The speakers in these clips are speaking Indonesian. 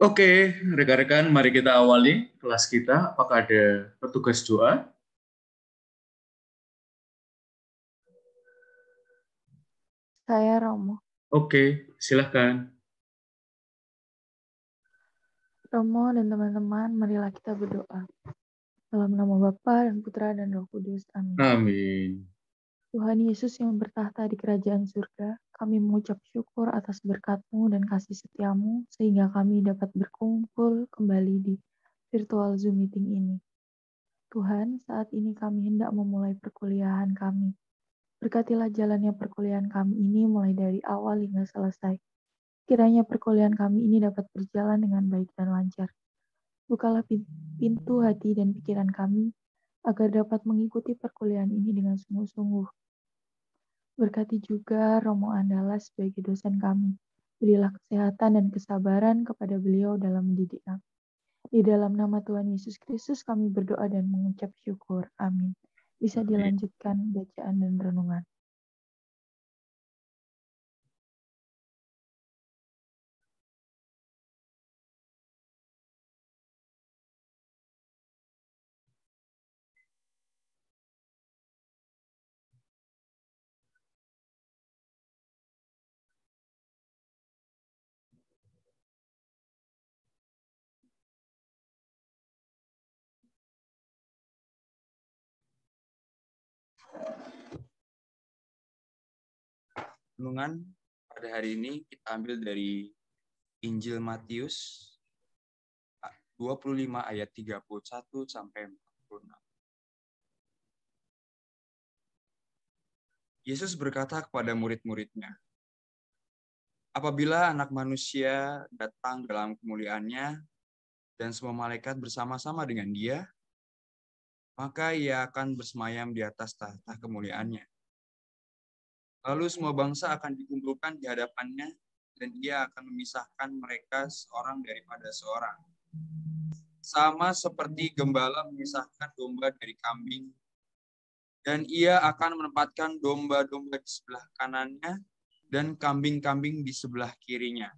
Oke, rekan-rekan, mari kita awali kelas kita. Apakah ada petugas doa? Saya Romo. Oke, silahkan. Romo dan teman-teman, marilah kita berdoa. Dalam nama Bapa dan Putra dan Roh Kudus. Amin. Amin. Tuhan Yesus yang bertahta di kerajaan surga, kami mengucap syukur atas berkat-Mu dan kasih setia-Mu, sehingga kami dapat berkumpul kembali di virtual Zoom meeting ini. Tuhan, saat ini kami hendak memulai perkuliahan kami. Berkatilah jalannya perkuliahan kami ini mulai dari awal hingga selesai. Kiranya perkuliahan kami ini dapat berjalan dengan baik dan lancar. Bukalah pintu hati dan pikiran kami agar dapat mengikuti perkuliahan ini dengan sungguh-sungguh. Berkati juga Romo Andalas sebagai dosen kami. Berilah kesehatan dan kesabaran kepada beliau dalam mendidik kami. Di dalam nama Tuhan Yesus Kristus kami berdoa dan mengucap syukur. Amin. Bisa dilanjutkan bacaan dan renungan. Renungan pada hari ini kita ambil dari Injil Matius 25 ayat 31 sampai 46. Yesus berkata kepada murid-muridnya, "Apabila Anak Manusia datang dalam kemuliaannya dan semua malaikat bersama-sama dengan Dia, maka Ia akan bersemayam di atas tahta kemuliaannya. Lalu semua bangsa akan dikumpulkan di hadapannya, dan Ia akan memisahkan mereka seorang daripada seorang. Sama seperti gembala memisahkan domba dari kambing, dan Ia akan menempatkan domba-domba di sebelah kanannya dan kambing-kambing di sebelah kirinya.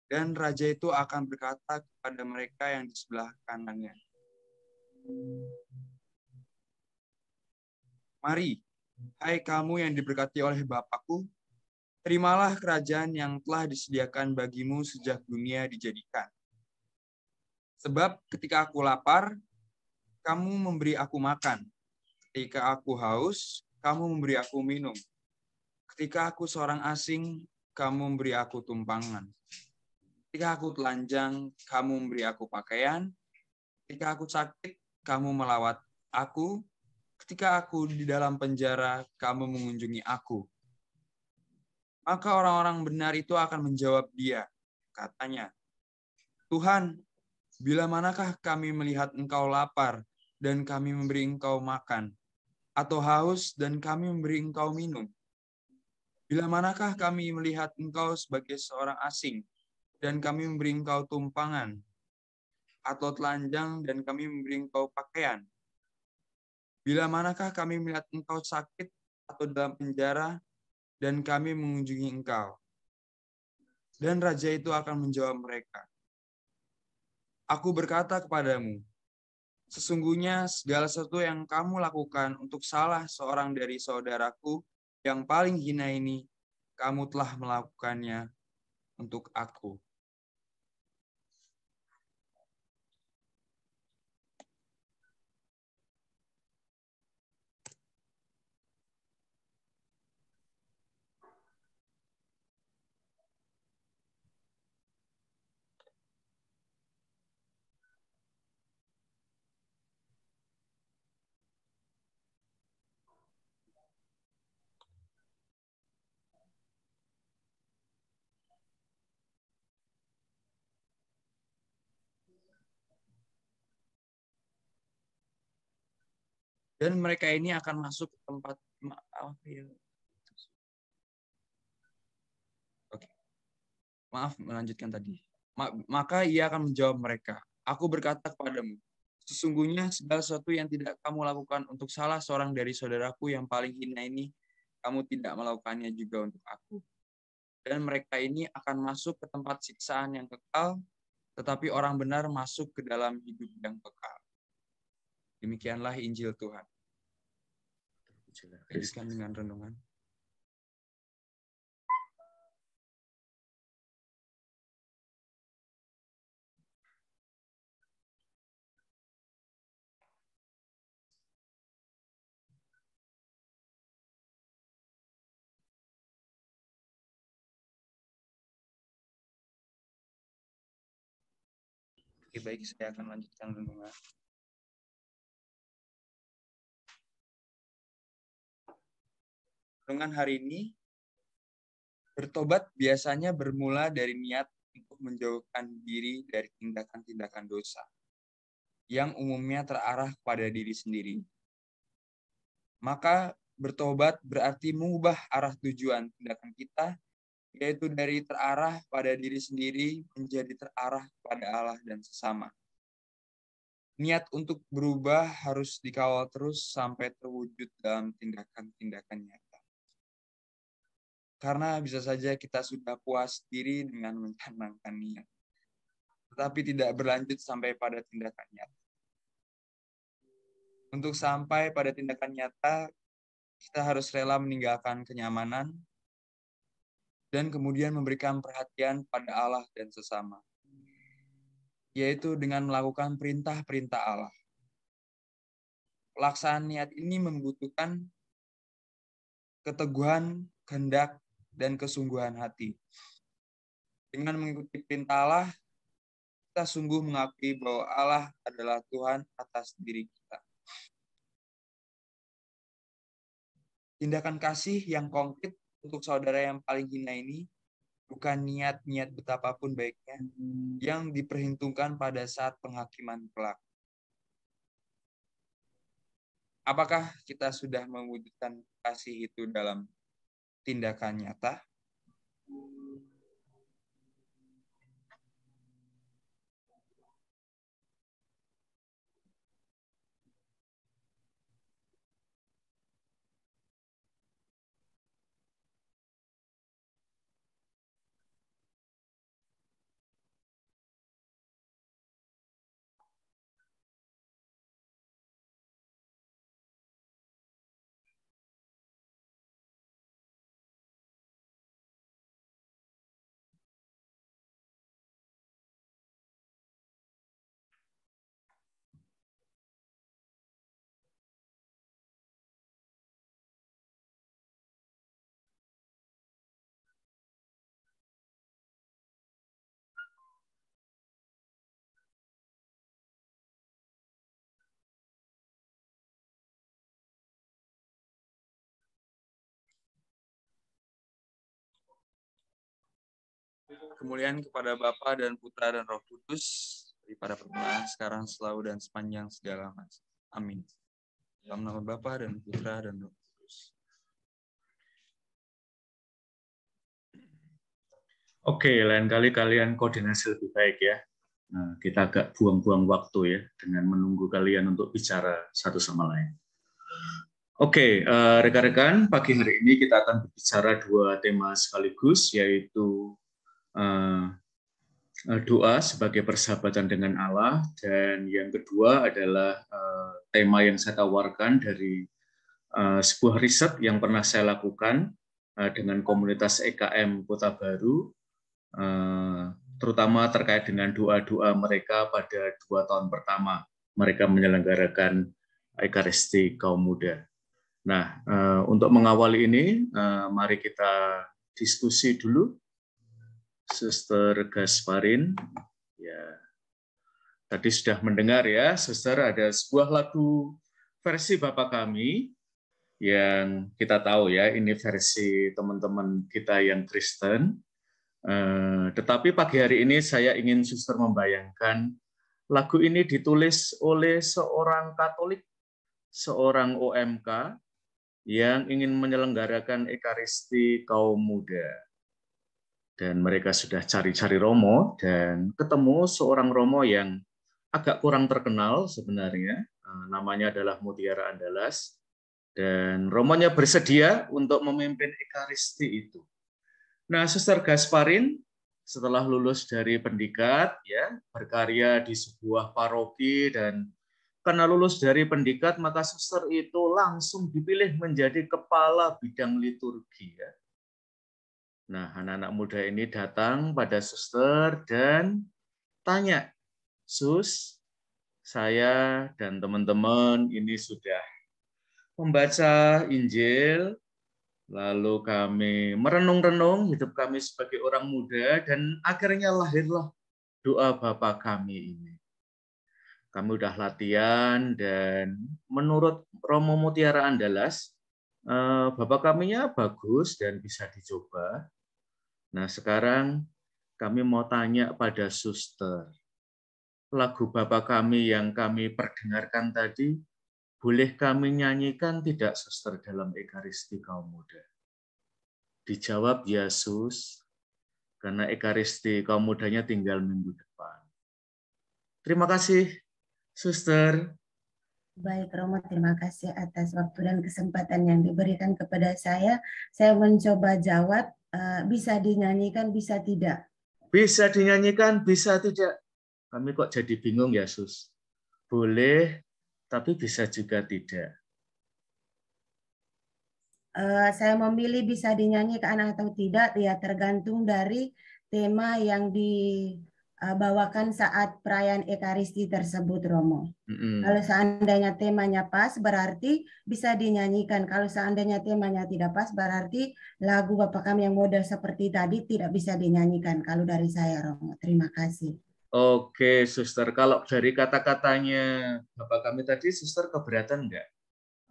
Dan raja itu akan berkata kepada mereka yang di sebelah kanannya, 'Mari, hai kamu yang diberkati oleh Bapa-Ku, terimalah kerajaan yang telah disediakan bagimu sejak dunia dijadikan. Sebab ketika aku lapar, kamu memberi aku makan. Ketika aku haus, kamu memberi aku minum. Ketika aku seorang asing, kamu memberi aku tumpangan. Ketika aku telanjang, kamu memberi aku pakaian. Ketika aku sakit, kamu melawat aku. Ketika aku di dalam penjara, kamu mengunjungi aku.' Maka orang-orang benar itu akan menjawab dia. Katanya, 'Tuhan, bila manakah kami melihat Engkau lapar dan kami memberi Engkau makan, atau haus dan kami memberi Engkau minum? Bila manakah kami melihat Engkau sebagai seorang asing dan kami memberi Engkau tumpangan, atau telanjang dan kami memberi Engkau pakaian? Bila manakah kami melihat Engkau sakit atau dalam penjara dan kami mengunjungi Engkau?' Dan raja itu akan menjawab mereka, 'Aku berkata kepadamu, sesungguhnya segala sesuatu yang kamu lakukan untuk salah seorang dari saudaraku yang paling hina ini, kamu telah melakukannya untuk aku.'" Dan mereka ini akan masuk ke tempat Maaf, melanjutkan tadi. Maka ia akan menjawab mereka, 'Aku berkata kepadamu, sesungguhnya segala sesuatu yang tidak kamu lakukan untuk salah seorang dari saudaraku yang paling hina ini, kamu tidak melakukannya juga untuk aku.' dan mereka ini akan masuk ke tempat siksaan yang kekal, tetapi orang benar masuk ke dalam hidup yang kekal. Demikianlah Injil Tuhan. Lanjutkan dengan renungan. Oke, baik, saya akan lanjutkan renungan. Renungan hari ini, bertobat biasanya bermula dari niat untuk menjauhkan diri dari tindakan-tindakan dosa yang umumnya terarah pada diri sendiri. Maka bertobat berarti mengubah arah tujuan tindakan kita, yaitu dari terarah pada diri sendiri menjadi terarah pada Allah dan sesama. Niat untuk berubah harus dikawal terus sampai terwujud dalam tindakan-tindakan nyata. Karena bisa saja kita sudah puas diri dengan mencanangkan niat, tetapi tidak berlanjut sampai pada tindakan nyata. Untuk sampai pada tindakan nyata, kita harus rela meninggalkan kenyamanan dan kemudian memberikan perhatian pada Allah dan sesama, yaitu dengan melakukan perintah-perintah Allah. Pelaksanaan niat ini membutuhkan keteguhan, kehendak, dan kesungguhan hati. Dengan mengikuti perintah Allah, kita sungguh mengakui bahwa Allah adalah Tuhan atas diri kita. Tindakan kasih yang konkret untuk saudara yang paling hina ini bukan niat-niat betapapun baiknya yang diperhitungkan pada saat penghakiman kelak. Apakah kita sudah mewujudkan kasih itu dalam tindakan nyata? Kemuliaan kepada Bapa dan Putra dan Roh Kudus, daripada permulaan, sekarang, selalu, dan sepanjang segala masa. Amin. Dalam nama Bapa dan Putra dan Roh Kudus. Oke, lain kali kalian koordinasi lebih baik ya. Nah, kita agak buang-buang waktu ya dengan menunggu kalian untuk bicara satu sama lain. Oke, rekan-rekan, pagi hari ini kita akan berbicara dua tema sekaligus, yaitu doa sebagai persahabatan dengan Allah, dan yang kedua adalah tema yang saya tawarkan dari sebuah riset yang pernah saya lakukan dengan komunitas EKM Kota Baru, terutama terkait dengan doa-doa mereka pada 2 tahun pertama mereka menyelenggarakan Ekaristi Kaum Muda. Nah, untuk mengawali ini, mari kita diskusi dulu. Suster Gasparin, ya, tadi sudah mendengar ya, Suster, ada sebuah lagu versi Bapak kami yang kita tahu ya, ini versi teman-teman kita yang Kristen. Tetapi pagi hari ini saya ingin Suster membayangkan lagu ini ditulis oleh seorang Katolik, seorang OMK yang ingin menyelenggarakan Ekaristi Kaum Muda. Dan mereka sudah cari-cari romo dan ketemu seorang romo yang agak kurang terkenal sebenarnya. Namanya adalah Mutiara Andalas. Dan romonya bersedia untuk memimpin Ekaristi itu. Nah, Suster Gasparin setelah lulus dari pendikat, ya, berkarya di sebuah paroki, dan karena lulus dari pendikat, maka suster itu langsung dipilih menjadi kepala bidang liturgi. Ya. Nah, anak-anak muda ini datang pada suster dan tanya, Sus, saya dan teman-teman ini sudah membaca Injil, lalu kami merenung-renung hidup kami sebagai orang muda, dan akhirnya lahirlah doa Bapa kami ini. Kami udah latihan, dan menurut Romo Mutiara Andalas, Bapa kaminya bagus dan bisa dicoba. Nah, sekarang kami mau tanya pada suster. Lagu Bapa kami yang kami perdengarkan tadi, boleh kami nyanyikan tidak, suster, dalam Ekaristi Kaum Muda? Dijawab, ya Sus, karena Ekaristi Kaum Mudanya tinggal minggu depan. Terima kasih, suster. Baik, Romo, terima kasih atas waktu dan kesempatan yang diberikan kepada saya. Saya mencoba jawab, bisa dinyanyikan, bisa tidak. Bisa dinyanyikan, bisa tidak. Kami kok jadi bingung ya, Sus. Boleh, tapi bisa juga tidak. Saya memilih bisa dinyanyikan atau tidak, ya tergantung dari tema yang dibawakan saat perayaan Ekaristi tersebut, Romo. Kalau seandainya temanya pas, berarti bisa dinyanyikan. Kalau seandainya temanya tidak pas, berarti lagu Bapa Kami yang model seperti tadi tidak bisa dinyanyikan. Kalau dari saya, Romo. Terima kasih. Oke, suster. Kalau dari kata-katanya Bapak kami tadi, suster keberatan enggak?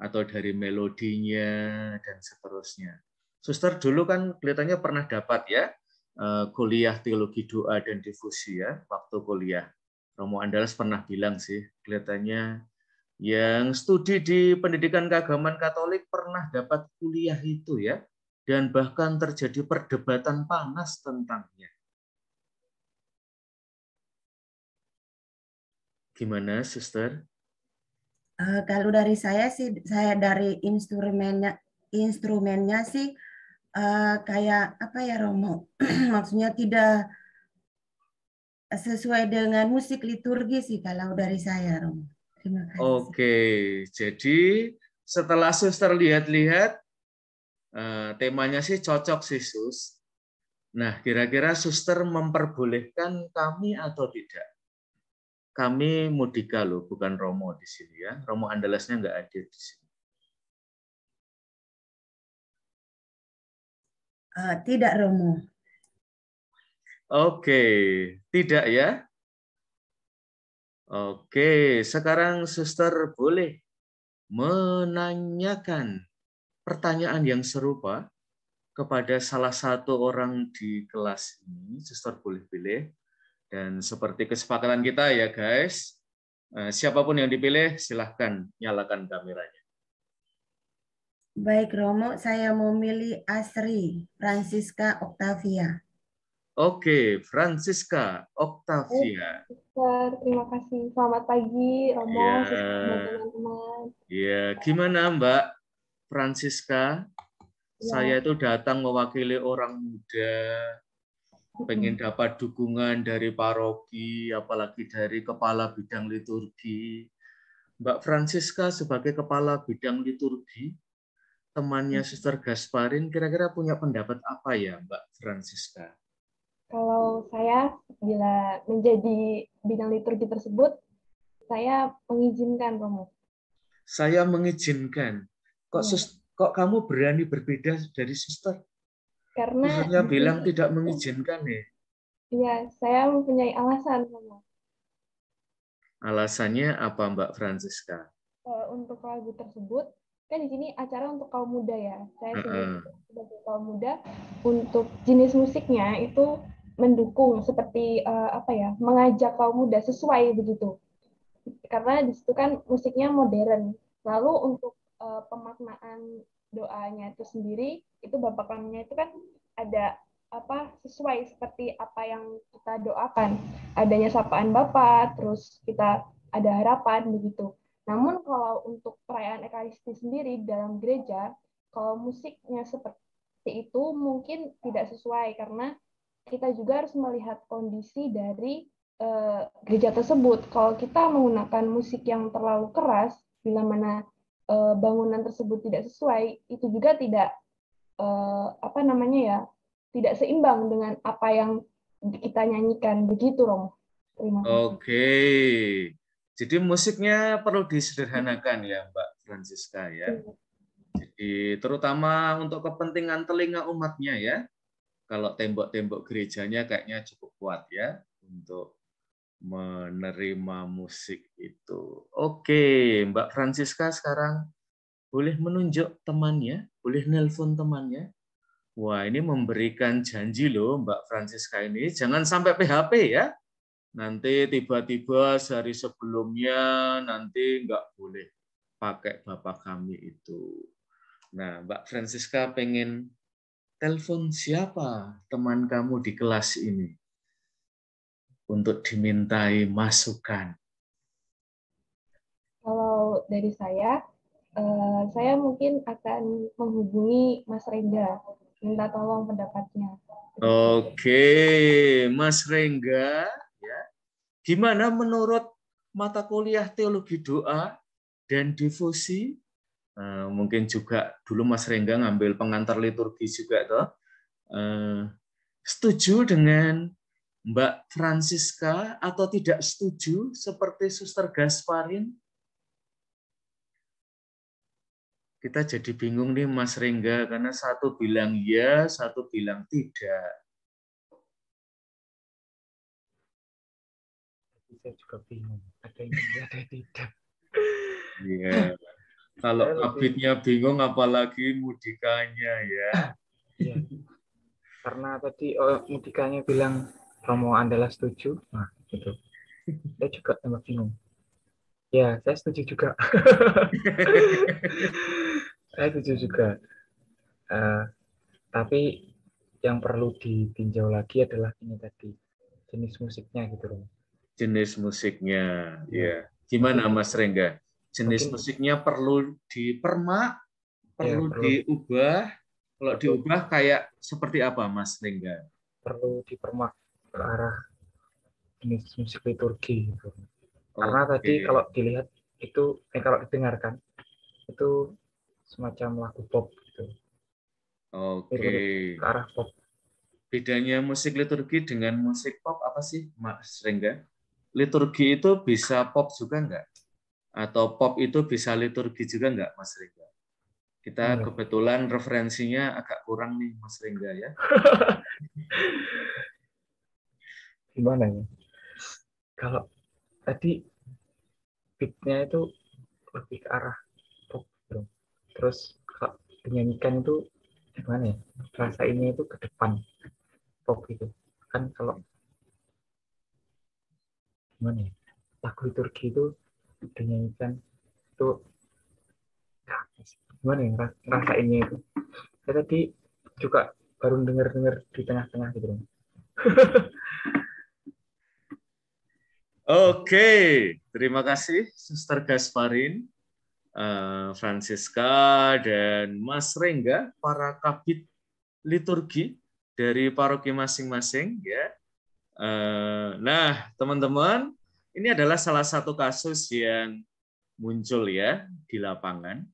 Atau dari melodinya dan seterusnya. Suster dulu kan kelihatannya pernah dapat ya kuliah teologi doa dan difusi ya waktu kuliah. Romo Andalas pernah bilang sih, kelihatannya yang studi di pendidikan keagamaan Katolik pernah dapat kuliah itu ya, dan bahkan terjadi perdebatan panas tentangnya. Gimana, suster? Kalau dari saya sih, saya dari instrumennya sih kayak apa ya, Romo? Maksudnya tidak sesuai dengan musik liturgi sih kalau dari saya, Romo. Terima kasih. Oke, jadi setelah suster lihat-lihat, temanya sih cocok sih, Sus. Nah, kira-kira suster memperbolehkan kami atau tidak? Kami Mudika loh, bukan Romo di sini ya. Romo Andalasnya nggak hadir di sini. Tidak, Romo. Oke, tidak ya? Oke, sekarang suster boleh menanyakan pertanyaan yang serupa kepada salah satu orang di kelas ini. Suster boleh pilih. Dan seperti kesepakatan kita ya guys, siapapun yang dipilih silahkan nyalakan kameranya. Baik, Romo, saya memilih Asri Francisca Octavia. Oke, Francisca Octavia. Terima kasih. Selamat pagi, Romo, Ya, teman-teman. ya, gimana Mbak Francisca? Saya itu datang mewakili orang muda, pengen dapat dukungan dari paroki, apalagi dari kepala bidang liturgi. Mbak Francisca sebagai kepala bidang liturgi, temannya Suster Gasparin, kira-kira punya pendapat apa ya Mbak Francisca? Kalau saya, bila menjadi bidang liturgi tersebut, saya mengizinkan, Romo. Saya mengizinkan. Kok kamu berani berbeda dari Suster? Karena Susternya bilang tidak mengizinkan ya? Iya, saya mempunyai alasan, Romo. Alasannya apa Mbak Francisca? Untuk lagu tersebut, kan di sini acara untuk kaum muda ya. Saya sebagai kaum muda, untuk jenis musiknya itu mendukung seperti mengajak kaum muda sesuai begitu. Karena di situ kan musiknya modern. Lalu untuk pemaknaan doanya itu sendiri, itu Bapak kaminya itu kan ada sesuai seperti apa yang kita doakan. Adanya sapaan Bapa, terus kita ada harapan begitu. Namun kalau untuk perayaan Ekaristi sendiri dalam gereja, kalau musiknya seperti itu mungkin tidak sesuai karena kita juga harus melihat kondisi dari gereja tersebut. Kalau kita menggunakan musik yang terlalu keras, bila mana bangunan tersebut tidak sesuai, itu juga tidak tidak seimbang dengan apa yang kita nyanyikan. Begitu, Romo. Terima kasih. Oke. Jadi musiknya perlu disederhanakan ya, Mbak Francisca ya. Jadi terutama untuk kepentingan telinga umatnya ya. Kalau tembok-tembok gerejanya kayaknya cukup kuat ya untuk menerima musik itu. Oke, Mbak Francisca sekarang boleh menunjuk temannya, boleh nelpon temannya. Wah, ini memberikan janji loh Mbak Francisca ini. Jangan sampai PHP ya. Nanti tiba-tiba sehari sebelumnya nanti nggak boleh pakai Bapak kami itu. Nah, Mbak Francisca pengen telepon siapa teman kamu di kelas ini untuk dimintai masukan. Kalau dari saya mungkin akan menghubungi Mas Rengga, minta tolong pendapatnya. Oke, Mas Rengga, ya. Gimana menurut mata kuliah teologi doa dan devosi? Mungkin juga dulu Mas Rengga ngambil pengantar liturgi juga toh. Setuju dengan Mbak Francisca atau tidak setuju seperti Suster Gasparin? Kita jadi bingung nih Mas Rengga karena satu bilang ya, satu bilang tidak. Saya juga bingung. Ada yang iya, ada yang tidak. Iya. Kalau kabitnya bingung, apalagi mudikanya ya. Iya. Karena tadi mudikanya bilang Romo Andela setuju, nah gitu. Saya juga tambah bingung. Ya, saya setuju juga. Saya setuju juga. Tapi yang perlu ditinjau lagi adalah ini tadi jenis musiknya gitu Romo. Jenis musiknya, ya. Gimana Mas Rengga? Jenis musiknya perlu dipermak, perlu diubah. Kalau diubah kayak seperti apa Mas Rengga? Perlu dipermak ke arah jenis musik liturgi gitu. Karena tadi kalau dilihat itu kalau didengarkan itu semacam lagu pop gitu. Ke arah pop. Bedanya musik liturgi dengan musik pop apa sih Mas Rengga? Liturgi itu bisa pop juga enggak? Atau pop itu bisa liturgi juga enggak, Mas Rengga? Kita kebetulan referensinya agak kurang nih, Mas Rengga ya. Gimana ya? Kalau tadi beat-nya itu lebih ke arah pop, bro. Terus kalau dinyanyikan itu gimana ya? Rasa ini itu ke depan pop itu. Kan kalau gimana ya? Lagu liturgi itu dinyanyikan itu gimana ya rasa ini itu. Saya tadi juga baru dengar di tengah-tengah gitu. Oke, terima kasih Suster Gasparin, Francisca, dan Mas Rengga, para kabit liturgi dari paroki masing-masing. Ya. Nah, teman-teman, ini adalah salah satu kasus yang muncul ya di lapangan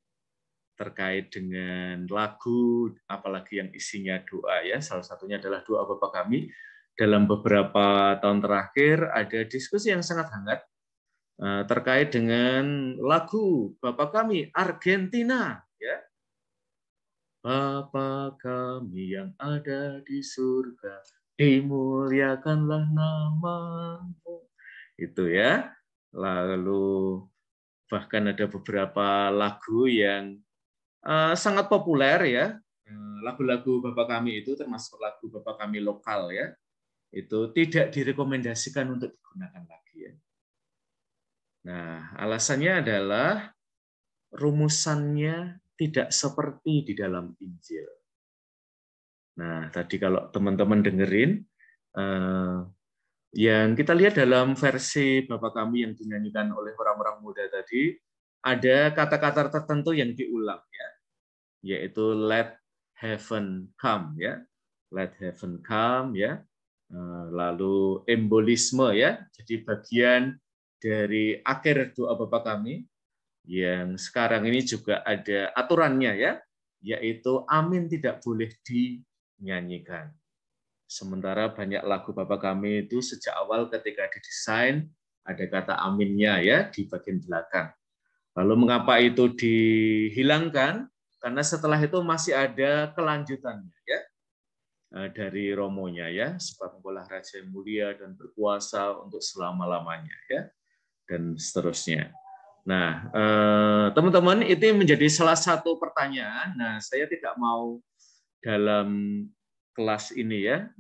terkait dengan lagu, apalagi yang isinya doa ya. Salah satunya adalah doa Bapa Kami. Dalam beberapa tahun terakhir ada diskusi yang sangat hangat terkait dengan lagu Bapa Kami Argentina ya. Bapa Kami yang ada di surga, dimuliakanlah nama-Mu. Itu ya. Lalu bahkan ada beberapa lagu yang sangat populer ya. Lagu-lagu Bapa Kami itu termasuk lagu Bapa Kami lokal ya. Itu tidak direkomendasikan untuk digunakan lagi ya. Nah, alasannya adalah rumusannya tidak seperti di dalam Injil. Nah, tadi kalau teman-teman dengerin, yang kita lihat dalam versi Bapa Kami yang dinyanyikan oleh orang-orang muda tadi, ada kata-kata tertentu yang diulang, ya, yaitu let heaven come ya. Let heaven come ya. Lalu embolisme ya. Jadi bagian dari akhir doa Bapa kami yang sekarang ini juga ada aturannya ya, yaitu amin tidak boleh dinyanyikan. Sementara banyak lagu Bapa kami itu sejak awal ketika didesain ada kata aminnya ya di bagian belakang. Lalu mengapa itu dihilangkan? Karena setelah itu masih ada kelanjutannya ya dari romonya ya, sebab Engkaulah Raja yang mulia dan berkuasa untuk selama-lamanya ya, dan seterusnya. Nah, teman-teman, itu menjadi salah satu pertanyaan. Nah, saya tidak mau dalam kelas ini ya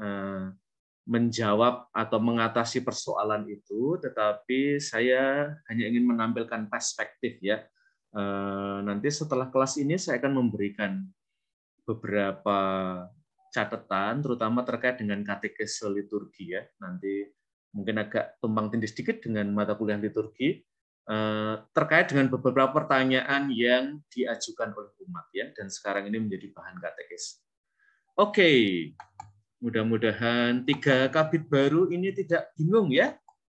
menjawab atau mengatasi persoalan itu, tetapi saya hanya ingin menampilkan perspektif ya. Nanti setelah kelas ini saya akan memberikan beberapa catatan, terutama terkait dengan katekese liturgi ya. Nanti mungkin agak tumpang tindih sedikit dengan mata kuliah liturgi terkait dengan beberapa pertanyaan yang diajukan oleh umat ya, dan sekarang ini menjadi bahan katekese. Oke. Mudah-mudahan 3 kabit baru ini tidak bingung ya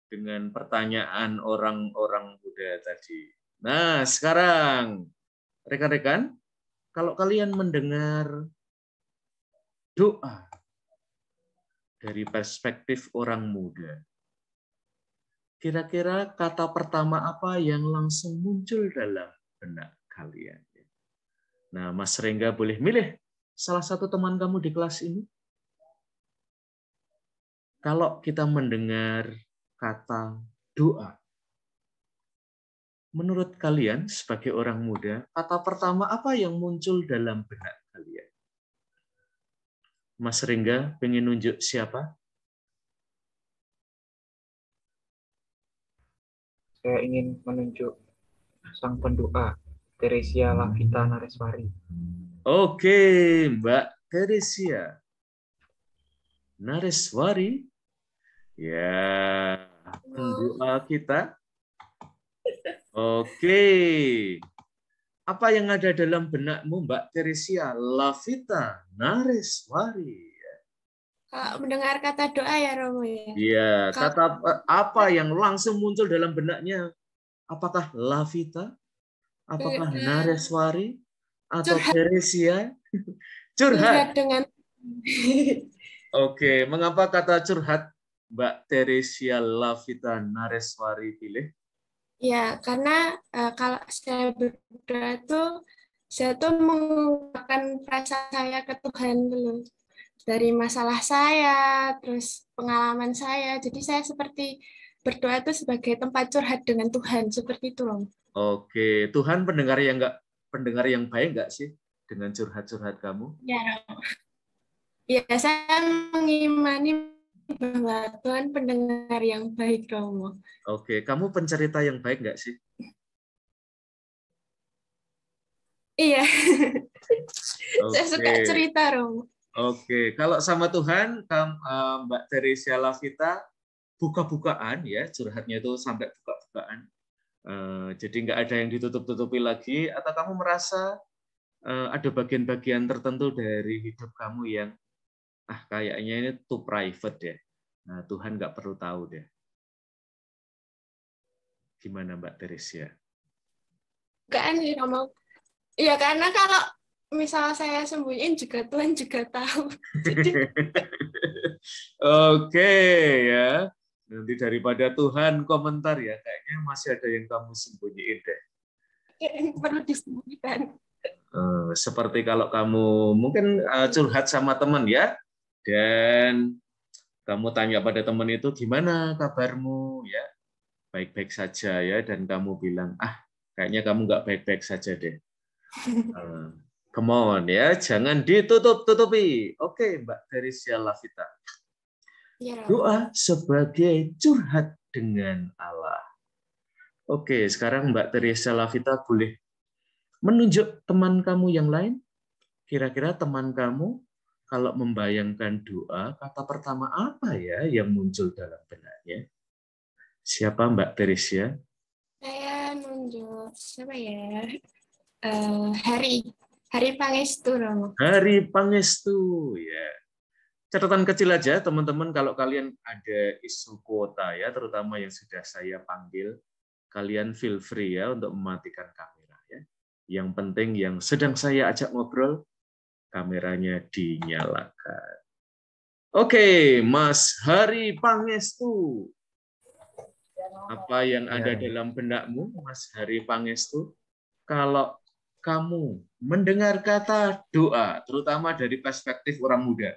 dengan pertanyaan orang-orang muda tadi. Nah, sekarang rekan-rekan, kalau kalian mendengar doa dari perspektif orang muda, kira-kira kata pertama apa yang langsung muncul dalam benak kalian? Nah, Mas Rengga boleh milih salah satu teman kamu di kelas ini. Kalau kita mendengar kata doa, menurut kalian sebagai orang muda, kata pertama apa yang muncul dalam benak kalian? Mas Rengga pengen nunjuk siapa? Saya ingin menunjuk sang pendoa, Teresia Lavita Nareswari. Oke, Mbak Teresia Nareswari. Ya, pendoa kita. Oke. Apa yang ada dalam benakmu, Mbak Teresia Lavita Nareswari? Mendengar kata doa ya, Romo ya? Iya, kata apa yang langsung muncul dalam benaknya? Apakah Lavita? Apakah Nareswari? Atau Teresia? Curhat dengan Oke, mengapa kata curhat Mbak Teresia Lavita Nareswari pilih? Ya, karena kalau saya berdoa tuh, saya tuh mengungkapkan perasaan saya ke Tuhan dulu. Dari masalah saya, terus pengalaman saya. Jadi saya seperti berdoa itu sebagai tempat curhat dengan Tuhan, seperti itu loh. Oke, Tuhan pendengar yang baik nggak sih dengan curhat-curhat kamu? Ya, saya mengimani bahwa Tuhan pendengar yang baik, Romo. Oke, kamu pencerita yang baik nggak sih? Iya. Saya suka cerita, Romo. Oke, kalau sama Tuhan, Mbak Teresia Lavita buka-bukaan ya, curhatnya itu sampai buka-bukaan. Jadi nggak ada yang ditutup-tutupi lagi, atau kamu merasa ada bagian-bagian tertentu dari hidup kamu yang kayaknya ini too private deh. Nah, Tuhan nggak perlu tahu deh. Gimana Mbak Teresia? Bukan sih, Romo. Ya karena kalau misal saya sembunyiin juga Tuhan juga tahu. Oke ya. Nanti daripada Tuhan komentar ya, kayaknya masih ada yang kamu sembunyiin deh. Yang perlu disembunyikan. Seperti kalau kamu mungkin curhat sama teman ya, dan kamu tanya pada teman itu, gimana kabarmu ya? Baik-baik saja ya, dan kamu bilang, kayaknya kamu nggak baik-baik saja deh. Come on ya, jangan ditutup-tutupi. Oke, Mbak Teresia Lavita. Doa sebagai curhat dengan Allah. Oke, sekarang Mbak Teresia Lavita boleh menunjuk teman kamu yang lain. Kira-kira teman kamu kalau membayangkan doa, kata pertama apa ya yang muncul dalam benaknya? Siapa Mbak Teresia? Saya nunjuk siapa ya? Harry. Hari Pangestu, Romo. Hari Pangestu, ya. Catatan kecil aja, teman-teman, kalau kalian ada isu kuota ya, terutama yang sudah saya panggil, kalian feel free ya untuk mematikan kamera ya. Yang penting yang sedang saya ajak ngobrol, kameranya dinyalakan. Oke, Mas Hari Pangestu. Apa yang ada dalam benakmu, Mas Hari Pangestu? Kalau kamu mendengar kata doa, terutama dari perspektif orang muda,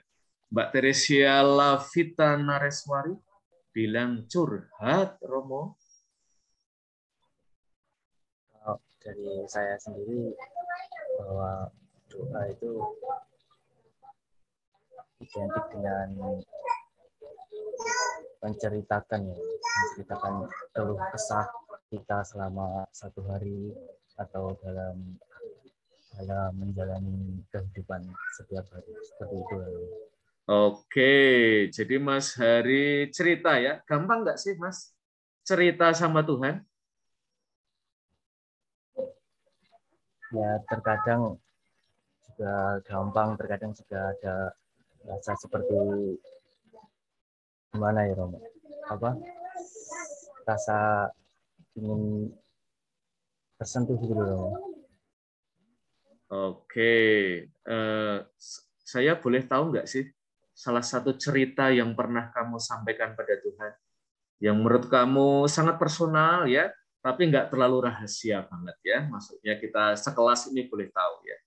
Mbak Teresia Lavita Nareswari bilang curhat, Romo. Kalau dari saya sendiri, bahwa doa itu identik dengan menceritakan keluh kesah kita selama satu hari atau dalam menjalani kehidupan setiap hari, seperti itu. Oke, jadi Mas Hari cerita ya, gampang nggak sih Mas cerita sama Tuhan? Ya terkadang juga gampang, terkadang juga ada rasa seperti gimana ya Romo? Rasa ingin tersentuh gitu Romo. Oke, saya boleh tahu nggak sih salah satu cerita yang pernah kamu sampaikan pada Tuhan, yang menurut kamu sangat personal ya, tapi nggak terlalu rahasia banget ya, maksudnya kita sekelas ini boleh tahu ya.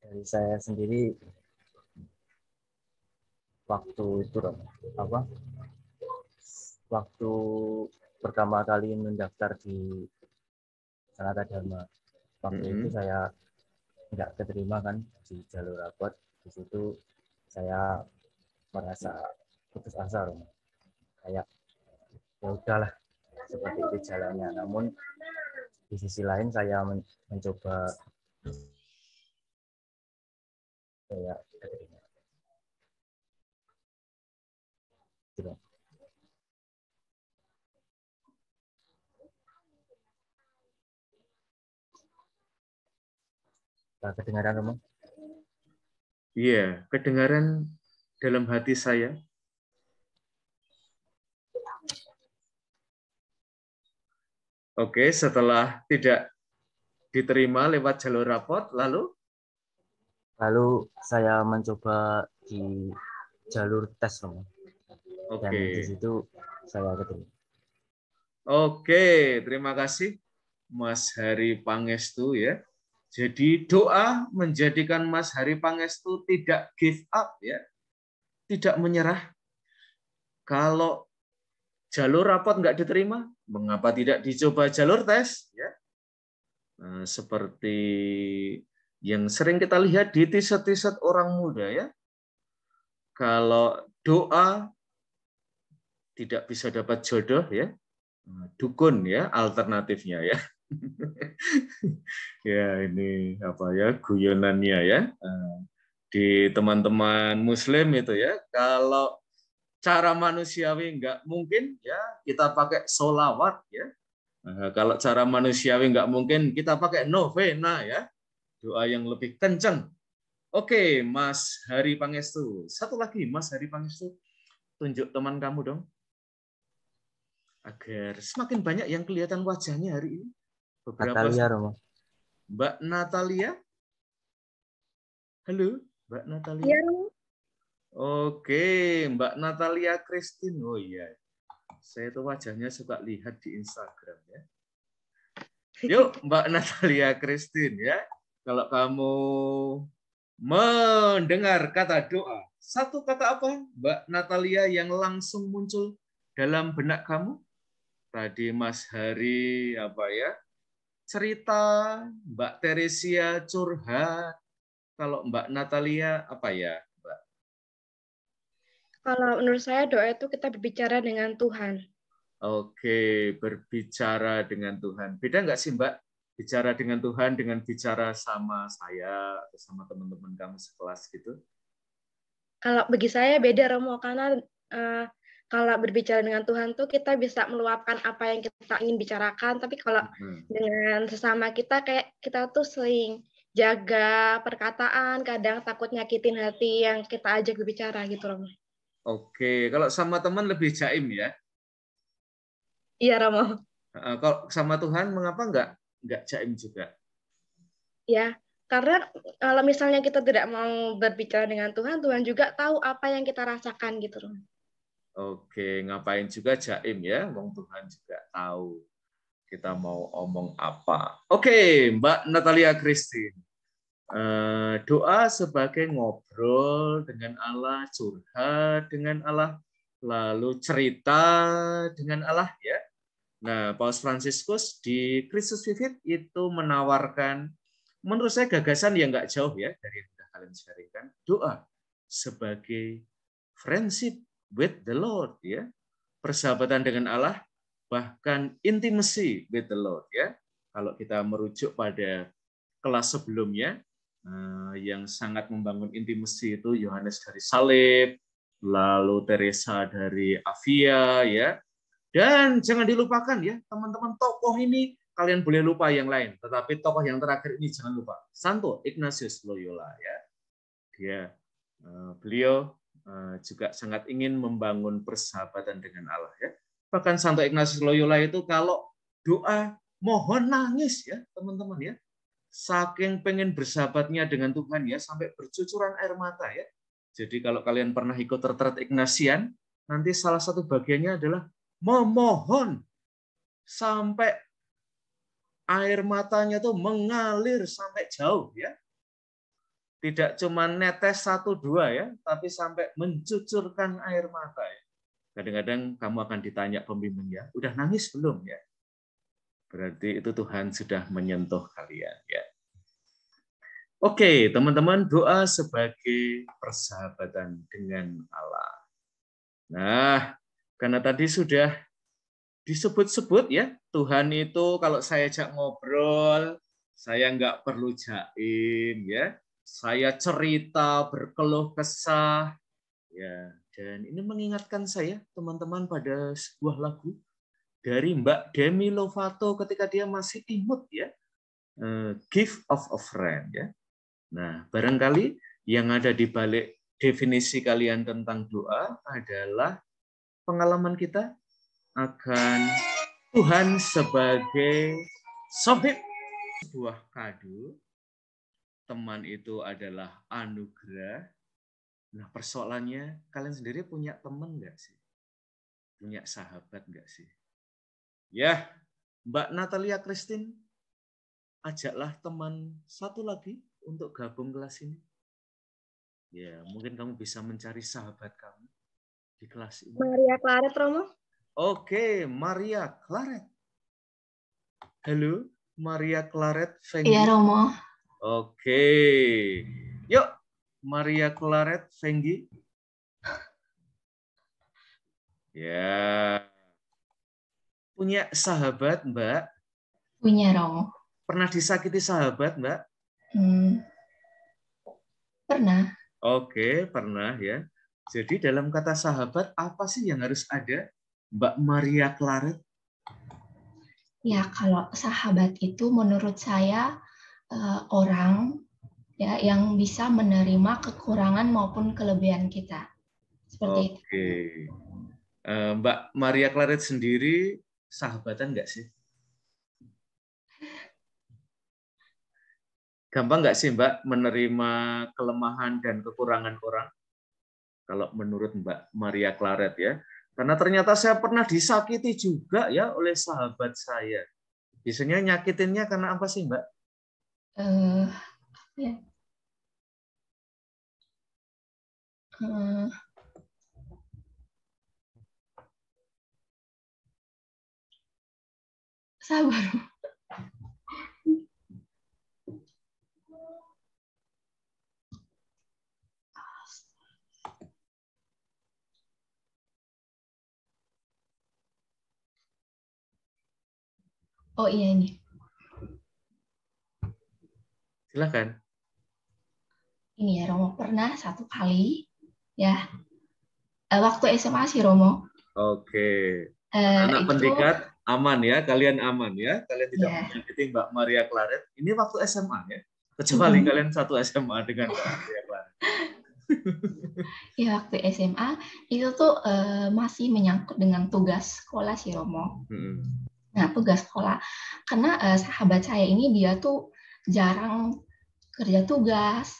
Dari saya sendiri, waktu itu waktu pertama kali mendaftar di Sanata Dharma, waktu itu saya nggak keterima kan di jalur rapot. Di situ saya merasa putus asa, kayak ya udahlah, seperti itu jalannya. Namun di sisi lain saya mencoba saya keterima. Gitu. Kedengaran Romo? Iya, kedengaran dalam hati saya. Oke, setelah tidak diterima lewat jalur rapot, lalu saya mencoba di jalur tes, Romo. Dan di situ saya keterima. Oke, terima kasih Mas Hari Pangestu ya. Jadi doa menjadikan Mas Hari Pangestu tidak give up ya, tidak menyerah. Kalau jalur rapot nggak diterima, mengapa tidak dicoba jalur tes? Ya, nah, seperti yang sering kita lihat di t-shirt orang muda ya. Kalau doa tidak bisa dapat jodoh ya, dukun ya alternatifnya ya. Ya ini apa ya guyonannya ya di teman-teman Muslim itu ya, kalau cara manusiawi nggak mungkin ya kita pakai sholawat ya. Kalau cara manusiawi nggak mungkin kita pakai novena ya, doa yang lebih kencang. Oke, Mas Hari Pangestu. Satu lagi, Mas Hari Pangestu, tunjuk teman kamu dong, agar semakin banyak yang kelihatan wajahnya hari ini. Beberapa Natalia, Romo. Mbak Natalia. Halo, Mbak Natalia. Iya, Oke, Mbak Natalia Christine. Oh iya, saya tuh wajahnya suka lihat di Instagram ya. Yuk, Mbak Natalia Christine ya. Kalau kamu mendengar kata doa, satu kata apa, Mbak Natalia, yang langsung muncul dalam benak kamu? Tadi Mas Hari apa ya? Cerita, Mbak Teresia curhat. Kalau Mbak Natalia apa ya, Mbak? Kalau menurut saya doa itu kita berbicara dengan Tuhan. Oke, berbicara dengan Tuhan. Beda nggak sih, Mbak? Bicara dengan Tuhan dengan bicara sama saya atau sama teman-teman kamu sekelas gitu? Kalau bagi saya beda, Romo, karena kalau berbicara dengan Tuhan tuh kita bisa meluapkan apa yang kita ingin bicarakan, tapi kalau dengan sesama kita kayak kita tuh sering jaga perkataan, kadang takut nyakitin hati yang kita ajak berbicara gitu, Romo. Oke, kalau sama teman lebih jaim ya? Iya, Romo. Kalau sama Tuhan mengapa nggak jaim juga? Ya, karena kalau misalnya kita tidak mau berbicara dengan Tuhan, Tuhan juga tahu apa yang kita rasakan gitu, Romo. Oke, ngapain juga jaim ya? Wong Tuhan juga tahu kita mau omong apa. Oke, Mbak Natalia Christine. Doa sebagai ngobrol dengan Allah, curhat dengan Allah, lalu cerita dengan Allah ya. Nah, Paus Fransiskus di Christus Vivit itu menawarkan, menurut saya gagasan yang nggak jauh ya dari yang sudah kalian sharingkan, doa sebagai friendship with the Lord ya, persahabatan dengan Allah, bahkan intimacy with the Lord ya. Kalau kita merujuk pada kelas sebelumnya yang sangat membangun intimacy itu Yohanes dari Salib, lalu Teresa dari Avia ya. Dan jangan dilupakan ya teman-teman, tokoh ini kalian boleh lupa yang lain, tetapi tokoh yang terakhir ini jangan lupa, Santo Ignatius Loyola ya. Beliau juga sangat ingin membangun persahabatan dengan Allah ya. Bahkan Santo Ignatius Loyola itu kalau doa mohon nangis ya teman-teman ya. Saking pengen bersahabatnya dengan Tuhan ya sampai bercucuran air mata ya. Jadi kalau kalian pernah ikut retret Ignatian, nanti salah satu bagiannya adalah memohon sampai air matanya tuh mengalir sampai jauh ya. Tidak cuma netes 1-2 ya, tapi sampai mencucurkan air mata ya. Kadang-kadang kamu akan ditanya pembimbing ya, udah nangis belum ya? Berarti itu Tuhan sudah menyentuh kalian ya. Oke, teman-teman, doa sebagai persahabatan dengan Allah. Nah, karena tadi sudah disebut-sebut ya, Tuhan itu kalau saya ajak ngobrol, saya nggak perlu jaim ya. Saya cerita, berkeluh kesah, ya. Dan ini mengingatkan saya, teman-teman, pada sebuah lagu dari Mbak Demi Lovato ketika dia masih imut, ya, Gift of a Friend, ya. Nah, barangkali yang ada di balik definisi kalian tentang doa adalah pengalaman kita akan Tuhan sebagai sohib, sebuah kado. Teman itu adalah anugerah. Nah, persoalannya, kalian sendiri punya teman nggak sih? Punya sahabat nggak sih? Ya, Mbak Natalia Christine, ajaklah teman satu lagi untuk gabung kelas ini. Ya, mungkin kamu bisa mencari sahabat kamu di kelas ini. Maria Claret, Romo. Oke, Maria Claret. Halo, Maria Claret. Iya, Romo. Oke, yuk Maria Claret Fenggi. Ya, punya sahabat Mbak? Punya, Romo. Pernah disakiti sahabat Mbak? Pernah. Oke, pernah ya. Jadi dalam kata sahabat apa sih yang harus ada, Mbak Maria Claret? Ya, kalau sahabat itu menurut saya orang ya yang bisa menerima kekurangan maupun kelebihan kita. Seperti itu. Oke. Mbak Maria Claret sendiri sahabatan nggak sih? Gampang nggak sih Mbak menerima kelemahan dan kekurangan orang? Kalau menurut Mbak Maria Claret ya. Karena ternyata saya pernah disakiti juga ya oleh sahabat saya. Biasanya nyakitinnya karena apa sih Mbak? Ya. Sabar. Oh iya ini. Silakan. Ini ya Romo, pernah satu kali ya waktu SMA sih Romo. Oke. Anak Itu pendikat aman ya, kalian aman ya, kalian tidak ya. menyakiti Mbak Maria Claret. Ini waktu SMA ya, kecuali kalian satu SMA dengan Mbak Maria Claret. Ya, waktu SMA itu tuh masih menyangkut dengan tugas sekolah sih, Romo. Nah, tugas sekolah. Karena sahabat saya ini dia tuh jarang kerja tugas.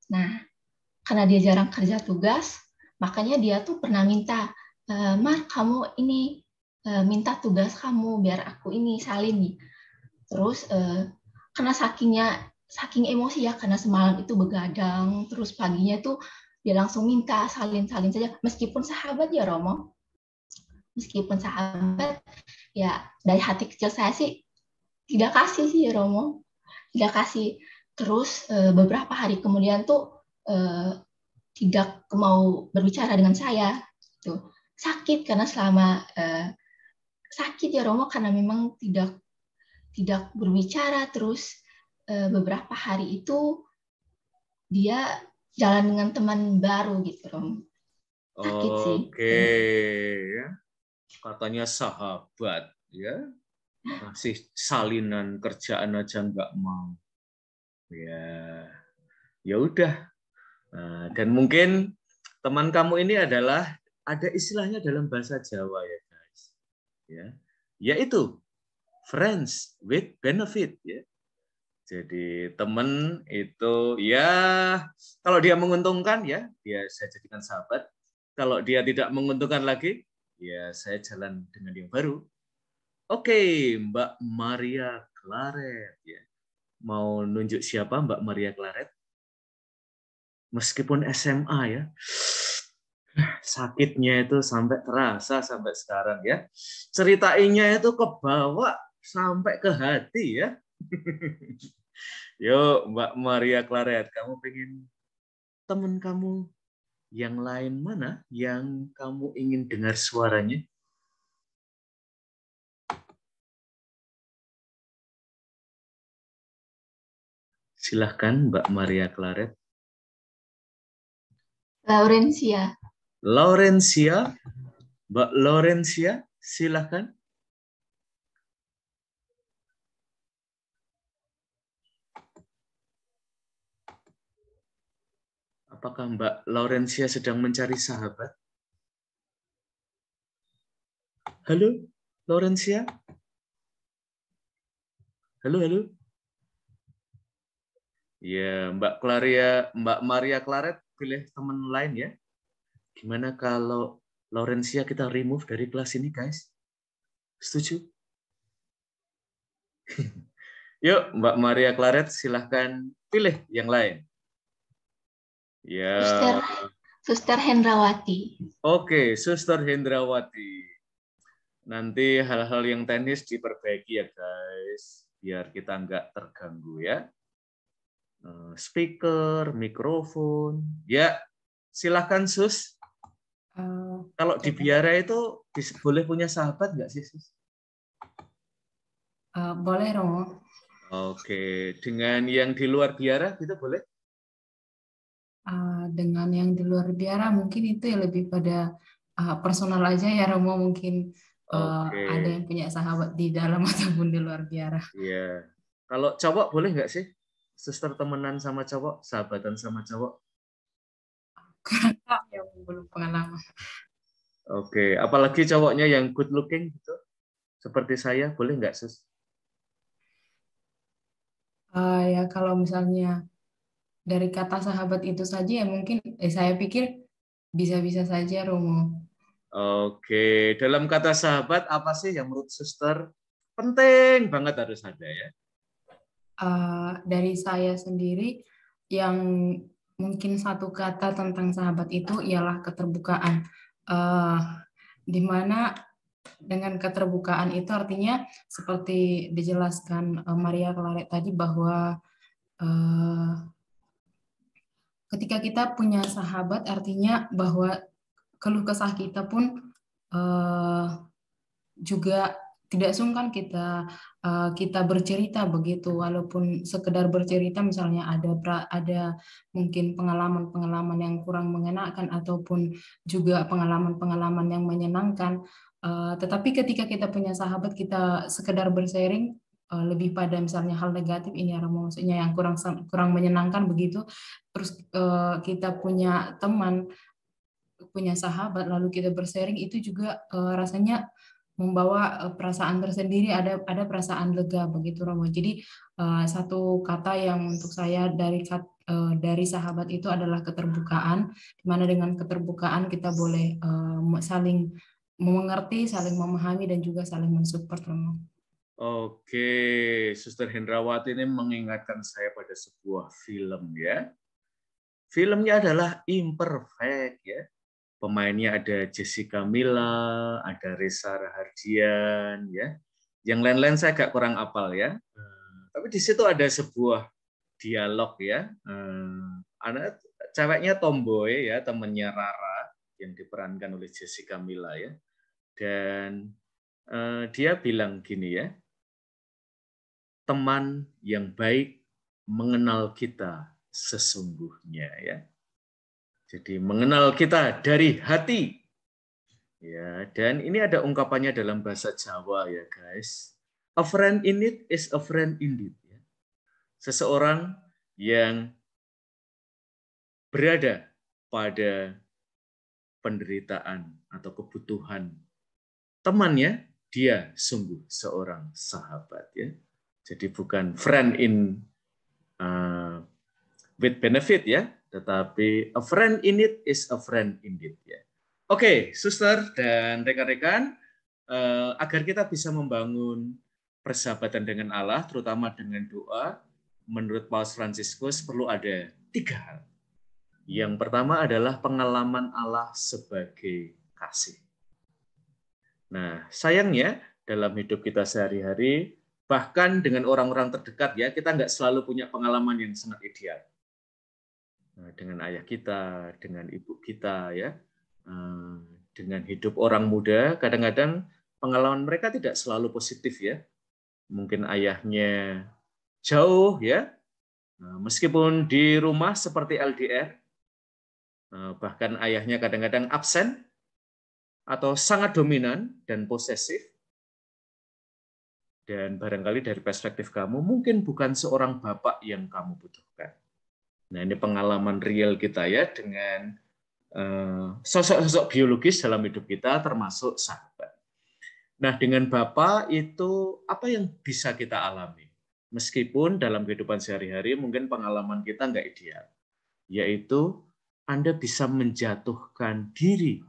Nah, karena dia jarang kerja tugas, makanya dia tuh pernah minta, Mar, kamu ini minta tugas kamu biar aku ini salin nih. Terus karena saking emosi ya, karena semalam itu begadang, terus paginya tuh dia langsung minta salin saja, meskipun sahabat ya Romo, ya dari hati kecil saya sih tidak kasih sih ya Romo, tidak kasih. Terus beberapa hari kemudian tuh tidak mau berbicara dengan saya, tuh sakit karena selama sakit ya Romo, karena memang tidak berbicara. Terus beberapa hari itu dia jalan dengan teman baru gitu, Rom. Sakit sih. Oke, ya. Katanya sahabat, ya. Masih salinan kerjaan aja nggak mau. Ya udah. Nah, dan mungkin teman kamu ini adalah ada istilahnya dalam bahasa Jawa ya guys, ya, yaitu friends with benefit ya. Jadi teman itu ya kalau dia menguntungkan ya dia saya jadikan sahabat. Kalau dia tidak menguntungkan lagi ya saya jalan dengan yang baru. Oke, Mbak Maria Claret ya. Mau nunjuk siapa Mbak Maria Claret? Meskipun SMA ya. Sakitnya itu sampai terasa sampai sekarang ya. Ceritainnya itu kebawa sampai ke hati ya. Yuk Mbak Maria Claret, kamu pengen teman kamu yang lain mana yang kamu ingin dengar suaranya? Silahkan Mbak Maria Claret. Laurencia. Mbak Laurencia, silahkan. Apakah Mbak Laurencia sedang mencari sahabat? Halo, Laurencia? Halo. Ya, Mbak Maria Claret pilih teman lain ya. Gimana kalau Laurencia kita remove dari kelas ini, guys? Setuju? Yuk, Mbak Maria Claret silahkan pilih yang lain. Ya. Suster Hendrawati. Oke, Suster Hendrawati. Nanti hal-hal yang teknis diperbaiki ya guys, biar kita nggak terganggu ya. Speaker, mikrofon, ya silahkan Sus. Kalau di biara itu boleh punya sahabat nggak sih Sus? Boleh Romo. Oke, dengan yang di luar biara kita boleh? Dengan yang di luar biara mungkin itu ya lebih pada personal aja ya Romo, mungkin ada yang punya sahabat di dalam ataupun di luar biara. Iya. Kalau cowok boleh nggak sih? Suster temenan sama cowok, sahabatan sama cowok? Yang belum pengalaman. Oke, apalagi cowoknya yang good looking gitu, seperti saya, boleh nggak Sus? Ya kalau misalnya dari kata sahabat itu saja ya mungkin saya pikir bisa-bisa saja Romo. Oke, dalam kata sahabat apa sih yang menurut Suster penting banget harus ada ya? Dari saya sendiri yang mungkin satu kata tentang sahabat itu ialah keterbukaan. Di mana dengan keterbukaan itu artinya seperti dijelaskan Maria Claret tadi bahwa ketika kita punya sahabat artinya bahwa keluh kesah kita pun juga tidak sungkan kita bercerita begitu, walaupun sekedar bercerita, misalnya ada mungkin pengalaman-pengalaman yang kurang mengenakan ataupun juga pengalaman-pengalaman yang menyenangkan. Tetapi ketika kita punya sahabat, kita sekedar bersharing lebih pada misalnya hal negatif ini ya, maksudnya yang kurang menyenangkan begitu. Terus kita punya teman, punya sahabat, lalu kita bersharing, itu juga rasanya membawa perasaan tersendiri, ada perasaan lega begitu Romo. Jadi satu kata yang untuk saya dari sahabat itu adalah keterbukaan, di mana dengan keterbukaan kita boleh saling mengerti, saling memahami, dan juga saling mensupport Romo. Oke, Suster Hendrawati ini mengingatkan saya pada sebuah film ya. Filmnya adalah Imperfect ya. Pemainnya ada Jessica Milla, ada Reza Rahardian, ya. Yang lain-lain saya agak kurang apal ya. Tapi di situ ada sebuah dialog ya. Anak ceweknya tomboy ya, temannya Rara yang diperankan oleh Jessica Milla ya. Dan dia bilang gini ya, teman yang baik mengenal kita sesungguhnya ya. Jadi mengenal kita dari hati. Ya, dan ini ada ungkapannya dalam bahasa Jawa ya, guys. A friend in need is a friend indeed ya. Seseorang yang berada pada penderitaan atau kebutuhan temannya, dia sungguh seorang sahabat ya. Jadi bukan friend in with benefit ya, tetapi a friend in it is a friend indeed ya. Oke, suster dan rekan-rekan, agar kita bisa membangun persahabatan dengan Allah, terutama dengan doa, menurut Paus Fransiskus perlu ada 3 hal. Yang pertama adalah pengalaman Allah sebagai kasih. Nah, sayangnya dalam hidup kita sehari-hari, bahkan dengan orang-orang terdekat ya, kita nggak selalu punya pengalaman yang sangat ideal. Dengan ayah kita, dengan ibu kita ya, dengan hidup orang muda, kadang-kadang pengalaman mereka tidak selalu positif ya. Mungkin ayahnya jauh ya, meskipun di rumah seperti LDR, bahkan ayahnya kadang-kadang absen atau sangat dominan dan posesif. Dan barangkali dari perspektif kamu mungkin bukan seorang bapak yang kamu butuhkan. Nah, ini pengalaman real kita ya dengan sosok-sosok biologis dalam hidup kita termasuk sahabat. Nah, dengan Bapak itu apa yang bisa kita alami? Meskipun dalam kehidupan sehari-hari mungkin pengalaman kita nggak ideal. Yaitu Anda bisa menjatuhkan diri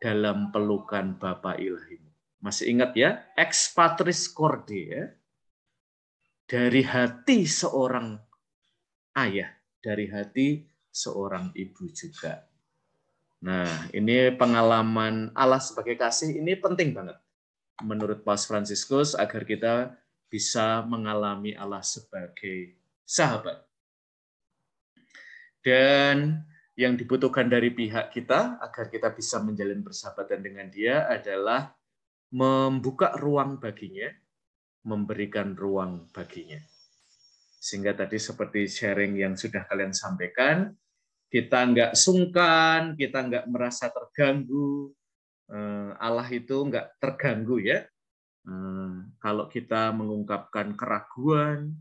dalam pelukan Bapa Ilahimu. Masih ingat ya? Ex patris corde ya. Dari hati seorang ayah, dari hati seorang ibu juga. Nah, ini pengalaman Allah sebagai kasih ini penting banget menurut Paus Fransiskus agar kita bisa mengalami Allah sebagai sahabat. Dan yang dibutuhkan dari pihak kita agar kita bisa menjalin persahabatan dengan Dia adalah membuka ruang baginya, memberikan ruang baginya. Sehingga tadi seperti sharing yang sudah kalian sampaikan, kita nggak sungkan, kita nggak merasa terganggu. Allah itu nggak terganggu ya. Kalau kita mengungkapkan keraguan,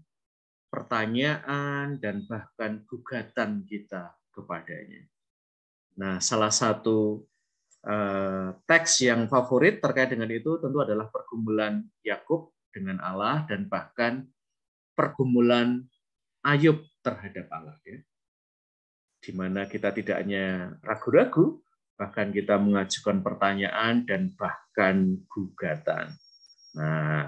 pertanyaan, dan bahkan gugatan kita kepadanya. Nah, salah satu teks yang favorit terkait dengan itu tentu adalah pergumulan Yakub dengan Allah dan bahkan pergumulan Ayub terhadap Allah ya. Di mana kita tidak hanya ragu-ragu, bahkan kita mengajukan pertanyaan dan bahkan gugatan. Nah,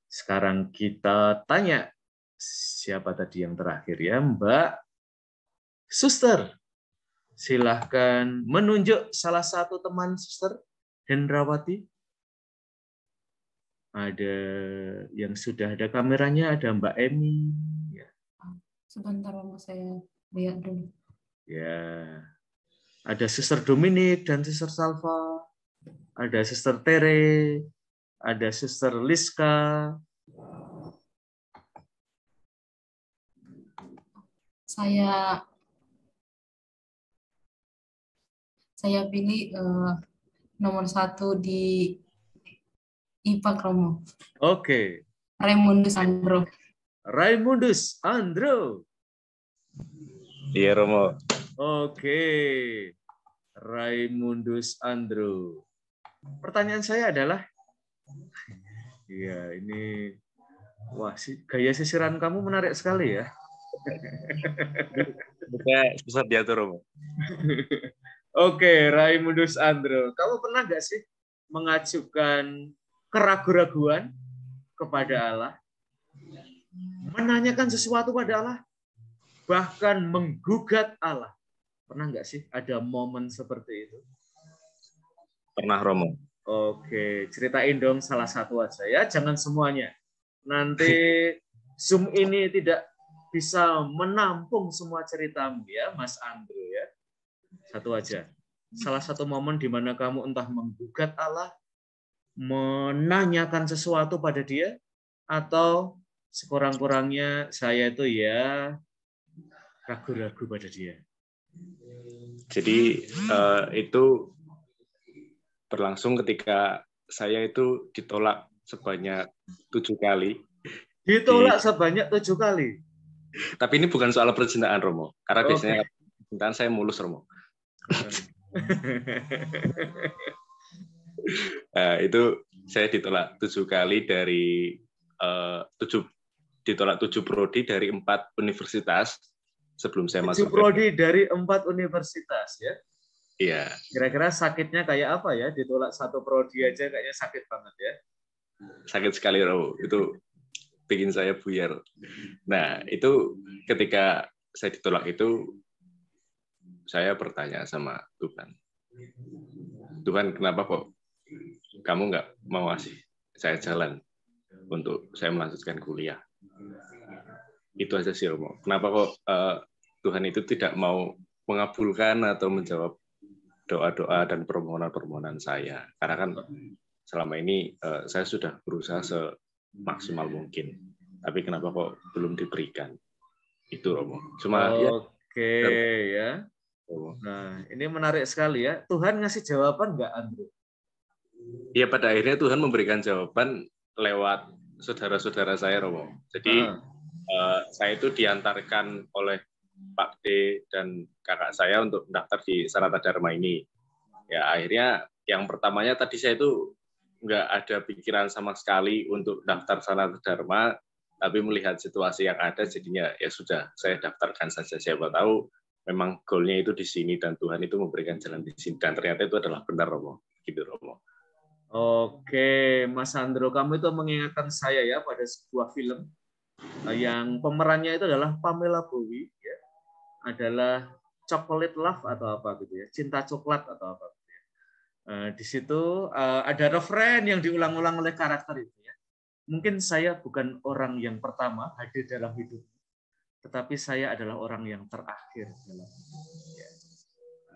sekarang kita tanya siapa tadi yang terakhir ya, Mbak Suster. Silahkan menunjuk salah satu teman Suster Hendrawati. Ada yang sudah ada kameranya, ada Mbak Emi. Ya. Sebentar, saya lihat dulu. Ya, ada Suster Dominik dan Suster Salva, ada Suster Tere, ada Sister Liska. Saya pilih nomor 1 di IPA Romo. Oke. Raimundus Andro. Raimundus Andro. Iya, Romo. Oke. Raimundus Andro. Pertanyaan saya adalah, ya ini, wah, gaya sisiran kamu menarik sekali ya. Susah diatur, Romo. Oke, Raimundus Andro. Kamu pernah nggak sih mengajukan keraguan-raguan kepada Allah? Menanyakan sesuatu pada Allah? Bahkan menggugat Allah? Pernah nggak sih ada momen seperti itu? Pernah, Romo. Oke, ceritain dong salah satu aja ya, jangan semuanya. Nanti Zoom ini tidak bisa menampung semua ceritamu ya, Mas Andro ya. Satu aja. Salah satu momen di mana kamu entah menggugat Allah, menanyakan sesuatu pada Dia, atau sekurang-kurangnya saya itu ya ragu-ragu pada Dia. Jadi itu berlangsung ketika saya itu ditolak sebanyak 7 kali. Ditolak sebanyak 7 kali? Tapi ini bukan soal percintaan, Romo. Karena biasanya percintaan saya mulus, Romo. Itu saya ditolak 7 kali dari 7 prodi dari 4 universitas sebelum saya masuk. 7 prodi dari 4 universitas ya? Iya. Kira-kira sakitnya kayak apa ya? Ditolak 1 prodi aja kayaknya sakit banget ya? Sakit sekali, Romo. Itu bikin saya buyar. Nah, itu ketika saya ditolak itu, saya bertanya sama Tuhan. Tuhan, kenapa kok kamu nggak mau ngasih saya jalan untuk saya melanjutkan kuliah? Itu aja sih, Romo. Kenapa kok Tuhan itu tidak mau mengabulkan atau menjawab doa-doa dan permohonan-permohonan saya? Karena kan selama ini saya sudah berusaha semaksimal mungkin. Tapi kenapa kok belum diberikan? Itu, Romo. Cuma ya. Nah, ini menarik sekali ya. Tuhan ngasih jawaban nggak, Andrew? Ya, pada akhirnya Tuhan memberikan jawaban lewat saudara-saudara saya, Romo. Jadi saya itu diantarkan oleh Pak D dan kakak saya untuk mendaftar di Sanata Dharma ini. Ya, akhirnya yang pertamanya tadi saya itu nggak ada pikiran sama sekali untuk daftar Sanata Dharma, tapi melihat situasi yang ada, jadinya ya sudah, saya daftarkan saja. Siapa tahu memang goalnya itu di sini dan Tuhan itu memberikan jalan di sini, dan ternyata itu adalah benar, Romo. Gitu, Romo. Oke, Mas Andro, kamu itu mengingatkan saya ya pada sebuah film yang pemerannya itu adalah Pamela Bowie, ya, adalah Chocolate Love atau apa gitu ya, cinta coklat atau apa gitu ya. Di situ ada refrain yang diulang-ulang oleh karakter itu ya. Mungkin saya bukan orang yang pertama hadir dalam hidup, tetapi saya adalah orang yang terakhir dalam hidup. Ya.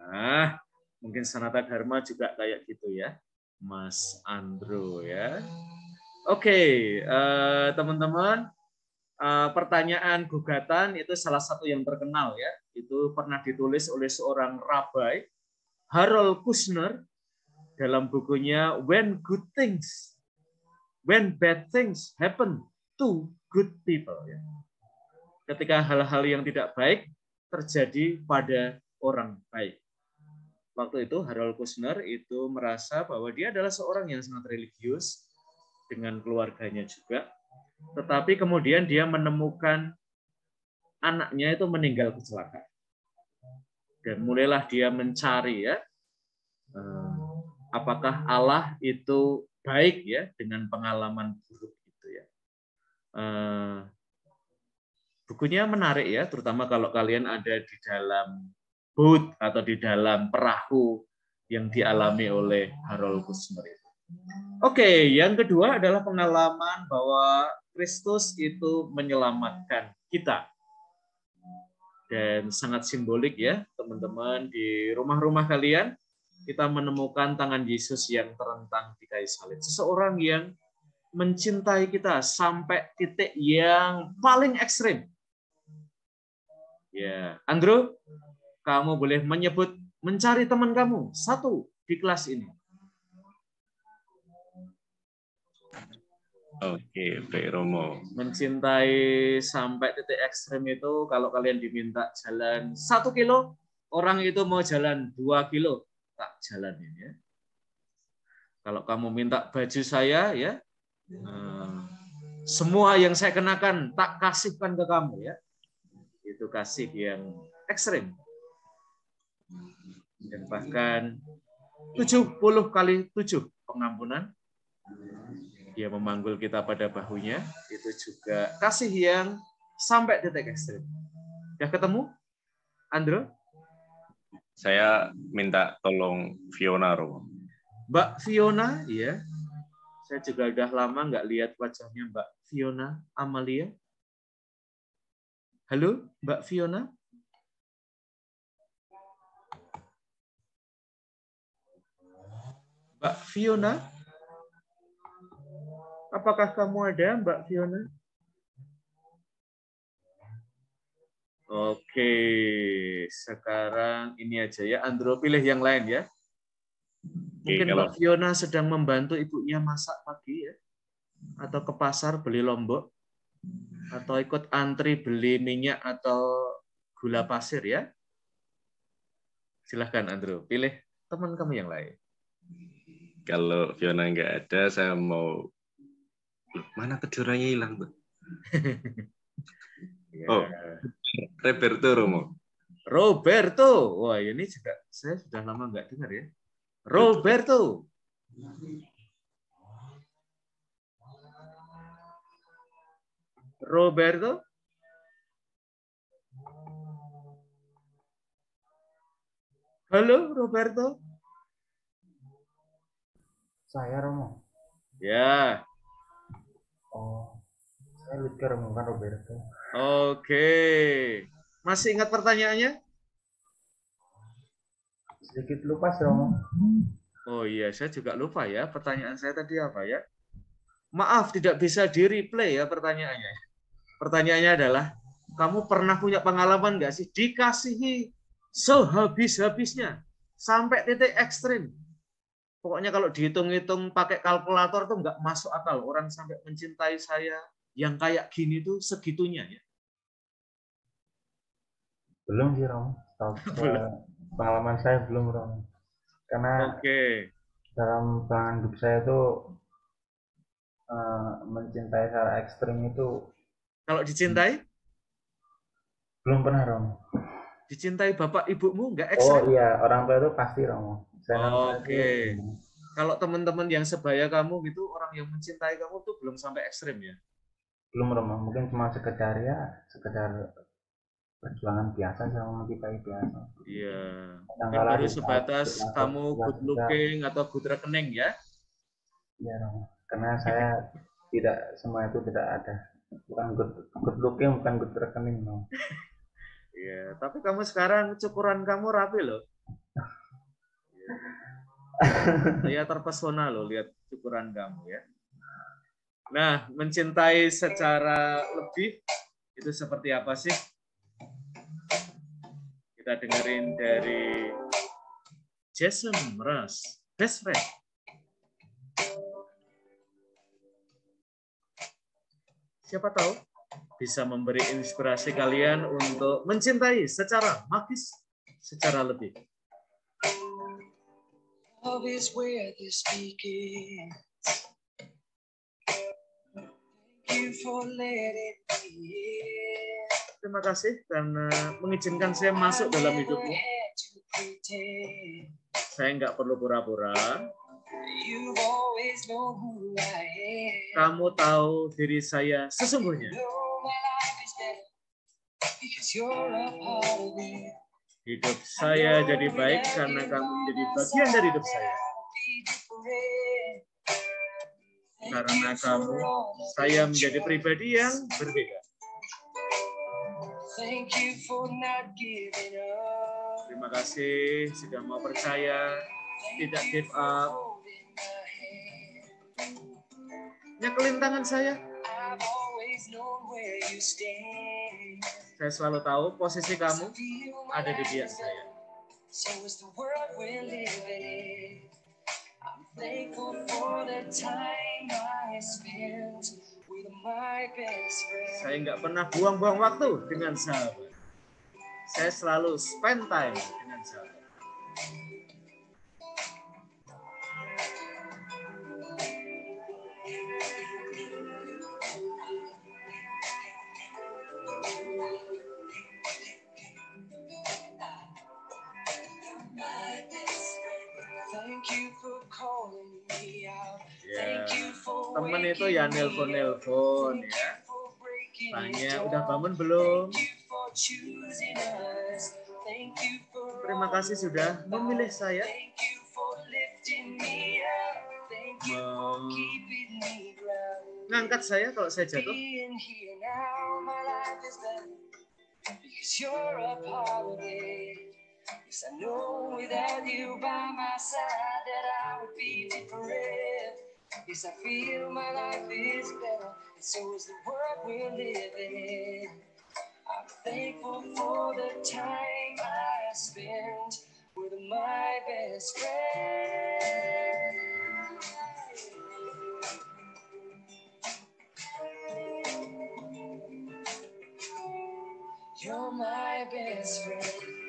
Nah, mungkin Sanata Dharma juga kayak gitu ya, Mas Andro ya. Oke, teman-teman, pertanyaan gugatan itu salah satu yang terkenal ya. Itu pernah ditulis oleh seorang rabai, Harold Kushner, dalam bukunya When Bad Things Happen to Good People. Ya. Ketika hal-hal yang tidak baik terjadi pada orang baik. Waktu itu Harold Kushner itu merasa bahwa dia adalah seorang yang sangat religius dengan keluarganya juga, tetapi kemudian dia menemukan anaknya itu meninggal kecelakaan. Dan mulailah dia mencari ya, apakah Allah itu baik ya dengan pengalaman buruk itu ya. Bukunya menarik ya, terutama kalau kalian ada di dalam boat atau di dalam perahu yang dialami oleh Harold Kushner itu. Oke, yang kedua adalah pengalaman bahwa Kristus itu menyelamatkan kita. Dan sangat simbolik ya, teman-teman, di rumah-rumah kalian kita menemukan tangan Yesus yang terentang di kayu salib. Seseorang yang mencintai kita sampai titik yang paling ekstrim. Ya, Andrew, kamu boleh mencari teman kamu satu di kelas ini. Oke, Pak Romo. Mencintai sampai titik ekstrim itu kalau kalian diminta jalan 1 kilo, orang itu mau jalan 2 kilo, tak jalanin ya. Kalau kamu minta baju saya ya, semua yang saya kenakan tak kasihkan ke kamu ya. Itu kasih yang ekstrim. Dan bahkan 70 kali 7 pengampunan. Dia memanggul kita pada bahunya, itu juga kasih yang sampai titik ekstrim. Udah ketemu, Andrew? Saya minta tolong Fiona, Romo. Mbak Fiona, ya. Saya juga udah lama nggak lihat wajahnya Mbak Fiona Amalia. Halo, Mbak Fiona? Mbak Fiona? Apakah kamu ada, Mbak Fiona? Oke, sekarang ini aja ya. Andrew pilih yang lain ya. Mungkin Mbak Fiona sedang membantu ibunya masak pagi ya. Atau ke pasar beli lombok. Atau ikut antri beli minyak atau gula pasir ya. Silahkan Andrew, pilih teman kamu yang lain. Kalau Fiona nggak ada, saya mau... Mana kejurannya hilang, Bang? Oh, Roberto, Romo. Roberto. Wah, ini juga saya sudah lama nggak dengar ya. Roberto. Roberto. Halo, Roberto. Saya, Romo. Ya. Oh, saya lupa Romo, kan Roberto. Oke. Masih ingat pertanyaannya? Sedikit lupa, Romo. Oh iya, saya juga lupa ya. Pertanyaan saya tadi apa ya? Maaf, tidak bisa di-replay ya pertanyaannya. Pertanyaannya adalah, kamu pernah punya pengalaman nggak sih dikasihi sehabis-habisnya sampai titik ekstrim? Pokoknya kalau dihitung-hitung pakai kalkulator tuh nggak masuk akal. Orang sampai mencintai saya yang kayak gini tuh segitunya ya. Belum sih, Rom. Pengalaman saya belum, Rom. Karena dalam pengalaman hidup saya tuh mencintai secara ekstrim itu. Kalau dicintai? Belum pernah, Rom. Dicintai bapak ibumu nggak ekstrim? Oh iya, orang tua itu pasti, Rom. Oke. Kalau teman-teman yang sebaya kamu gitu, orang yang mencintai kamu tuh belum sampai ekstrim ya? Belum, Rom. Mungkin cuma sekedar perjuangan biasa sama kita biasa. Iya. Baru sebatas kamu good looking atau good rekening ya? Iya, Rom. Karena saya tidak semua itu tidak ada. Bukan good looking, bukan good rekening, Rom. Iya, tapi kamu sekarang cukuran kamu rapi loh. Saya terpesona loh lihat cukuran kamu ya. Nah, mencintai secara lebih itu seperti apa sih? Kita dengerin dari Jason Mraz, Best Friend. Siapa tahu bisa memberi inspirasi kalian untuk mencintai secara magis, secara lebih. Love is where this begins. Thank you for letting me in. Terima kasih karena mengizinkan saya masuk dalam hidupmu. Saya nggak perlu pura-pura. Kamu tahu diri saya sesungguhnya. Hidup saya jadi baik karena kamu menjadi bagian dari hidup saya. Karena kamu, saya menjadi pribadi yang berbeda. Terima kasih sudah mau percaya tidak give up. Nyekelin tangan saya. Saya selalu tahu posisi kamu ada di pihak saya. Saya nggak pernah buang-buang waktu dengan sahabat. Saya selalu spend time dengan sahabat. Ya, temen itu ya nelpon ya. Tanya, udah bangun belum? Terima kasih sudah memilih saya. Ngangkat saya kalau saya jatuh. Yes, I know without you by my side that I would be different. Yes, I feel my life is better, and so is the world we're living in. I'm thankful for the time I spent with my best friend. You're my best friend.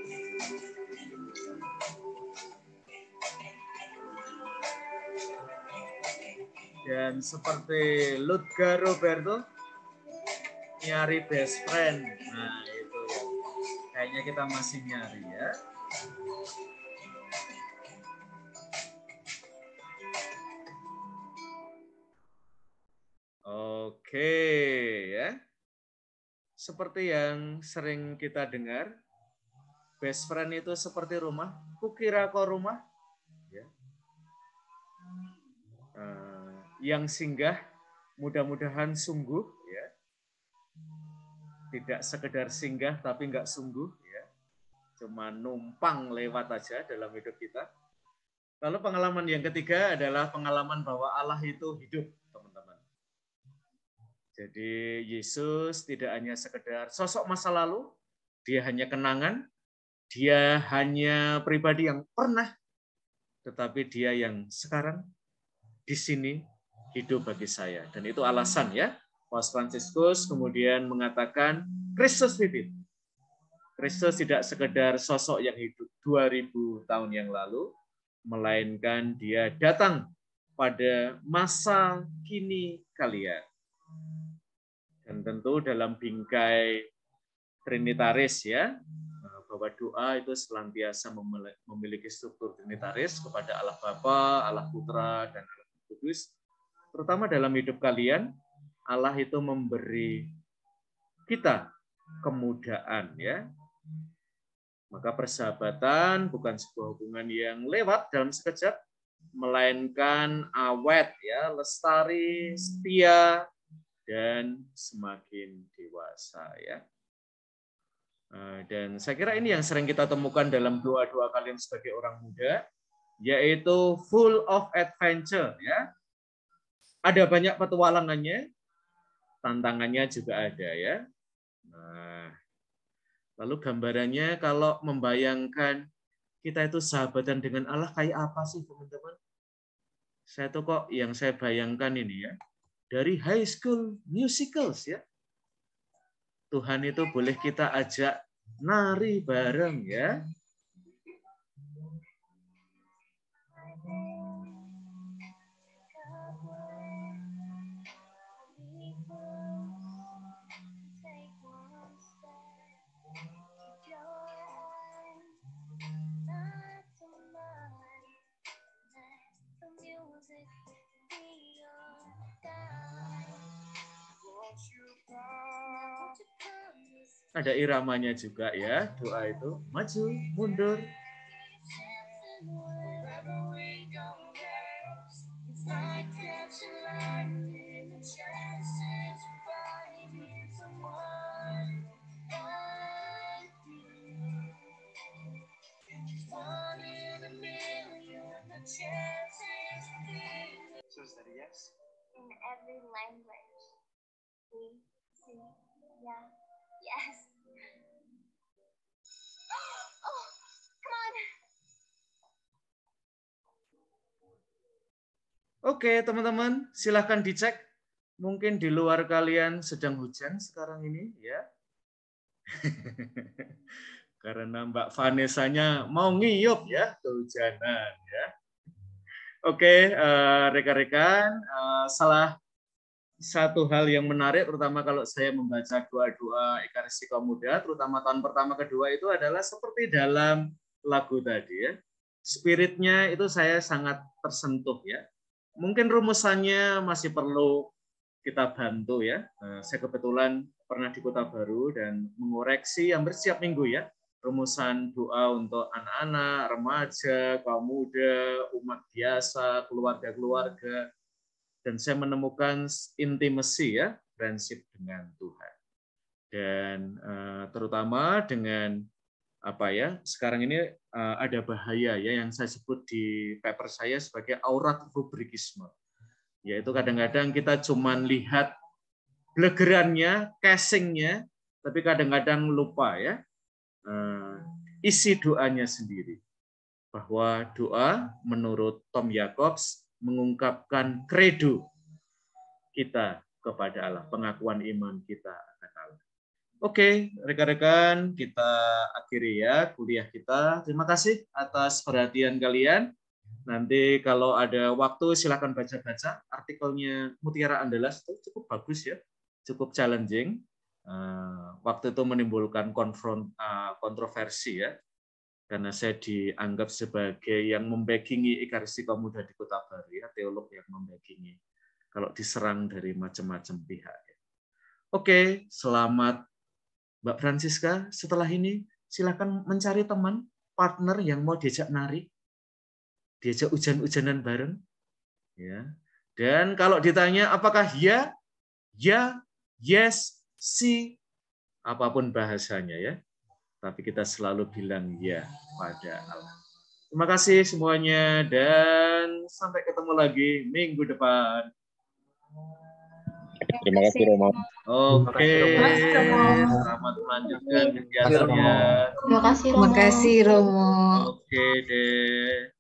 Dan seperti Ludger Roberto nyari best friend. Nah, itu ya. Kayaknya kita masih nyari ya. Oke ya. Seperti yang sering kita dengar, best friend itu seperti rumah. Kukira kau rumah. Ya. Yang singgah, mudah-mudahan sungguh ya. Tidak sekedar singgah tapi enggak sungguh ya. Cuma numpang lewat aja dalam hidup kita. Lalu pengalaman yang ketiga adalah pengalaman bahwa Allah itu hidup, teman-teman. Jadi Yesus tidak hanya sekedar sosok masa lalu, dia hanya kenangan, dia hanya pribadi yang pernah, tetapi dia yang sekarang di sini hidup bagi saya. Dan itu alasan ya, Paus Fransiskus kemudian mengatakan Kristus hidup. Kristus tidak sekedar sosok yang hidup 2000 tahun yang lalu, melainkan dia datang pada masa kini kalian. Dan tentu dalam bingkai trinitaris ya, bahwa doa itu senantiasa memiliki struktur trinitaris kepada Allah Bapa, Allah Putra, dan Allah Kudus. Terutama dalam hidup kalian, Allah itu memberi kita kemudaan ya. Maka persahabatan bukan sebuah hubungan yang lewat dalam sekejap, melainkan awet ya, lestari, setia, dan semakin dewasa ya. Dan saya kira ini yang sering kita temukan dalam doa-doa kalian sebagai orang muda, yaitu full of adventure ya. Ada banyak petualangannya, tantangannya juga ada ya. Nah, lalu gambarannya kalau membayangkan kita itu sahabatan dengan Allah kayak apa sih teman-teman? Saya tuh kok yang saya bayangkan ini ya, dari High School Musicals ya. Tuhan itu boleh kita ajak nari bareng ya. Ada iramanya juga ya, doa itu maju, mundur. language. We see, yeah, yes. Oh, come on. Oke, teman-teman, silahkan dicek. Mungkin di luar kalian sedang hujan sekarang ini, ya. Karena Mbak Vanessa-nya mau ngiyup ya, kehujanan ya. Oke, rekan-rekan, salah satu hal yang menarik, terutama kalau saya membaca doa-doa Ekaristi Kaum Muda, terutama tahun pertama kedua itu adalah seperti dalam lagu tadi ya. Spiritnya itu saya sangat tersentuh ya. Mungkin rumusannya masih perlu kita bantu ya. Saya kebetulan pernah di Kota Baru dan mengoreksi hampir setiap minggu ya. Rumusan doa untuk anak-anak, remaja, kaum muda, umat biasa, keluarga-keluarga. Dan saya menemukan intimacy ya, friendship dengan Tuhan. Dan terutama dengan apa ya, sekarang ini ada bahaya ya yang saya sebut di paper saya sebagai aurat rubrikisme. Yaitu kadang-kadang kita cuma lihat blegerannya, casingnya, tapi kadang-kadang lupa ya isi doanya sendiri. Bahwa doa menurut Tom Jacobs mengungkapkan kredo kita kepada Allah, pengakuan iman kita akan Allah. Oke, rekan-rekan, kita akhiri ya kuliah kita. Terima kasih atas perhatian kalian. Nanti kalau ada waktu silakan baca-baca artikelnya Mutiara Andalas, itu cukup bagus ya, cukup challenging. Waktu itu menimbulkan kontroversi ya, karena saya dianggap sebagai yang membackingi Ekaristi Kaum Muda di Kota Baru ya, teolog yang membackingi kalau diserang dari macam-macam pihak. Ya. Oke, selamat Mbak Francisca. Setelah ini silakan mencari teman, partner yang mau diajak nari, diajak hujan-hujanan bareng. Ya. Dan kalau ditanya apakah ya, yes, si, apapun bahasanya ya, tapi kita selalu bilang ya pada Allah. Terima kasih semuanya dan sampai ketemu lagi minggu depan. Terima kasih Romo. Oke, selamat melanjutkan kegiatannya. Terima kasih Romo. Oke deh.